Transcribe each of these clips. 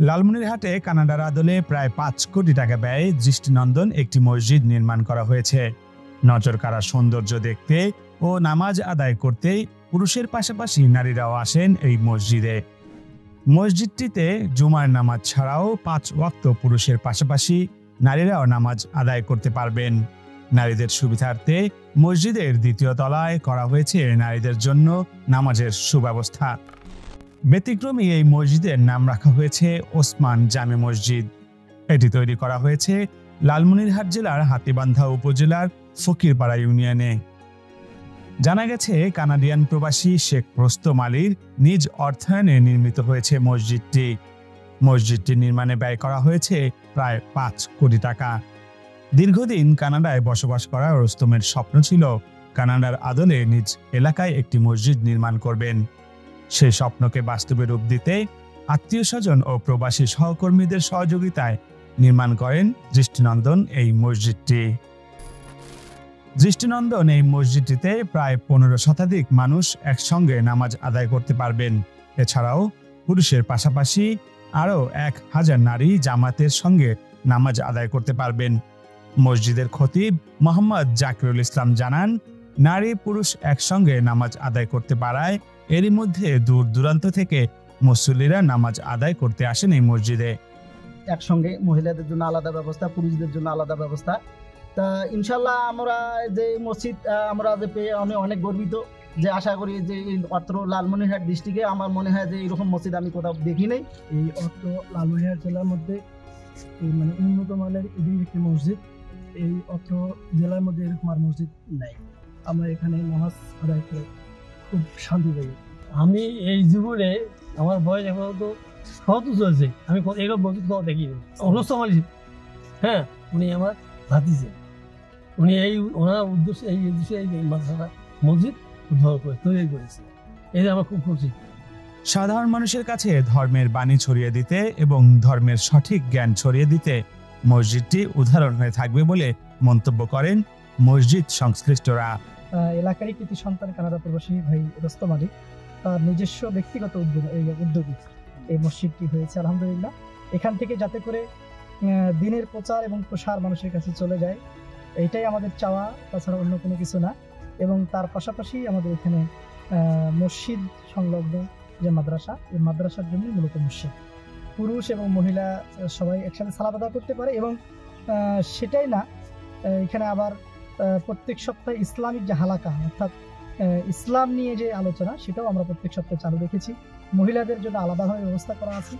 লালমনিরহাটে কানাডার আদলে প্রায় 5 কোটি টাকা ব্যয়ে দৃষ্টিনন্দন একটি মসজিদ নির্মাণ করা হয়েছে। নজরকাড়া সৌন্দর্য দেখতে ও নামাজ আদায় করতে পুরুষের পাশাপাশি নারীরাও আসেন এই মসজিদে। মসজিদটিতে জুমার নামাজ ছাড়াও 5 ওয়াক্ত পুরুষের পাশাপাশি নারীরাও নামাজ আদায় করতে পারবেন। নারীদের সুবিধার্থে মসজিদের 2য় তলায় করা হয়েছে নারীদের জন্য নামাজের সুব্যবস্থা। ব্যতিক্রমী এই মসজিদের নাম রাখা হয়েছে ওসমান জামে মসজিদ। এটি তৈরি করা হয়েছে লালমনিরহাট জেলার হাতীবান্ধা উপজেলার ফকিরপাড়া ইউনিয়নে। জানা গেছে কানাডিয়ান প্রবাসী শেখ রোস্তম আলীর নিজ অর্থায়নে নির্মিত হয়েছে মসজিদটি। মসজিদটি নির্মাণে ব্যয় করা হয়েছে প্রায় 5 কোটি টাকা। দীর্ঘদিন কানাডায় বসবাস করা রোস্তমের স্বপ্ন ছিল কানাডার আদলে নিজ এলাকায় একটি মসজিদ নির্মাণ করবেন। সেই স্বপ্নকে বাস্তবে রূপ দিতে আত্মীয়স্বজন ও প্রবাসী সহকর্মীদের সহযোগিতায় নির্মাণ করেন দৃষ্টিনন্দন এই মসজিদটি। দৃষ্টিনন্দন এই মসজিদটিতে প্রায় 15 শতাধিক মানুষ একসঙ্গে নামাজ আদায় করতে পারবেন। এছাড়াও পুরুষের পাশাপাশি আরও 1000 নারী জামাতের সঙ্গে নামাজ আদায় করতে পারবেন। মসজিদের খতিব মোহাম্মদ জাকিরুল ইসলাম জানান, নারী পুরুষ একসঙ্গে নামাজ আদায় করতে পারায় এরই মধ্যে দূর দূরান্ত থেকে মুসল্লিরা নামাজ আদায় করতে আসেন এই মসজিদে। একসঙ্গে মহিলাদের জন্য আলাদা ব্যবস্থা, পুরুষদের জন্য আলাদা ব্যবস্থা। তা ইনশাল্লাহ আমরা যে মসজিদ আমরা যে পেয়ে অনেক গর্বিত, যে আশা করি যে এই অত্র লালমনিরহাট ডিস্ট্রিক্টে আমার মনে হয় যে এরকম মসজিদ আমি কোথাও দেখি নাই। এই অত্র লালমনিরহাট জেলার মধ্যে মানে উন্নত মানের একটি মসজিদ, এই অত্র জেলার মধ্যে এরকম আর মসজিদ নাই। আমরা এখানে নামাজ আদায় করে খুব শান্তি পাই। আমি এই জীবনে আমার বয়স এখন তো সত চলছে, আমি এরকম মসজিদ কোথাও দেখিনি। রোস্তম আলী, হ্যাঁ, উনি আমার ভাতিজে, উনি ওনার উদ্দেশ্যে এই মাদ্রাসা মসজিদ তৈরি করেছে। এই আমার খুব খুশি। সাধারণ মানুষের কাছে ধর্মের বাণী ছড়িয়ে দিতে এবং ধর্মের সঠিক জ্ঞান ছড়িয়ে দিতে মসজিদটি উদাহরণ হয়ে থাকবে বলে মন্তব্য করেন মসজিদ সংশ্লিষ্টরা। এলাকারই কৃতি সন্তান কানাডা প্রবাসী ভাই রোস্তম আলী, তার নিজস্ব ব্যক্তিগত উদ্যোগে এই মসজিদটি হয়েছে। আলহামদুলিল্লাহ, এখান থেকে যাতে করে দিনের প্রচার এবং প্রসার মানুষের কাছে চলে যায়, এইটাই আমাদের চাওয়া, তাছাড়া অন্য কোনো কিছু না। এবং তার পাশাপাশি আমাদের এখানে মসজিদ সংলগ্ন যে মাদ্রাসা, এই মাদ্রাসার জন্য মূলত মসজিদ, পুরুষ এবং মহিলা সবাই একসাথে সালাত আদায় করতে পারে। এবং সেটাই না, এখানে আবার প্রত্যেক সপ্তাহে ইসলামিক যে হালাকা, অর্থাৎ ইসলাম নিয়ে যে আলোচনা, সেটাও আমরা প্রত্যেক সপ্তাহে চালু রেখেছি। মহিলাদের জন্য আলাদাভাবে ব্যবস্থা করা আছে।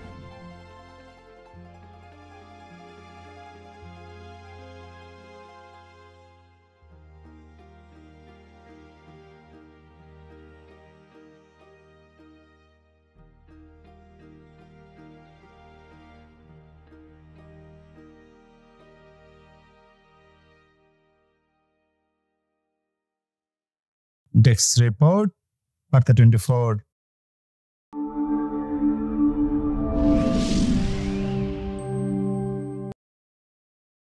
ডেস্ক রিপোর্ট, বার্তা 24।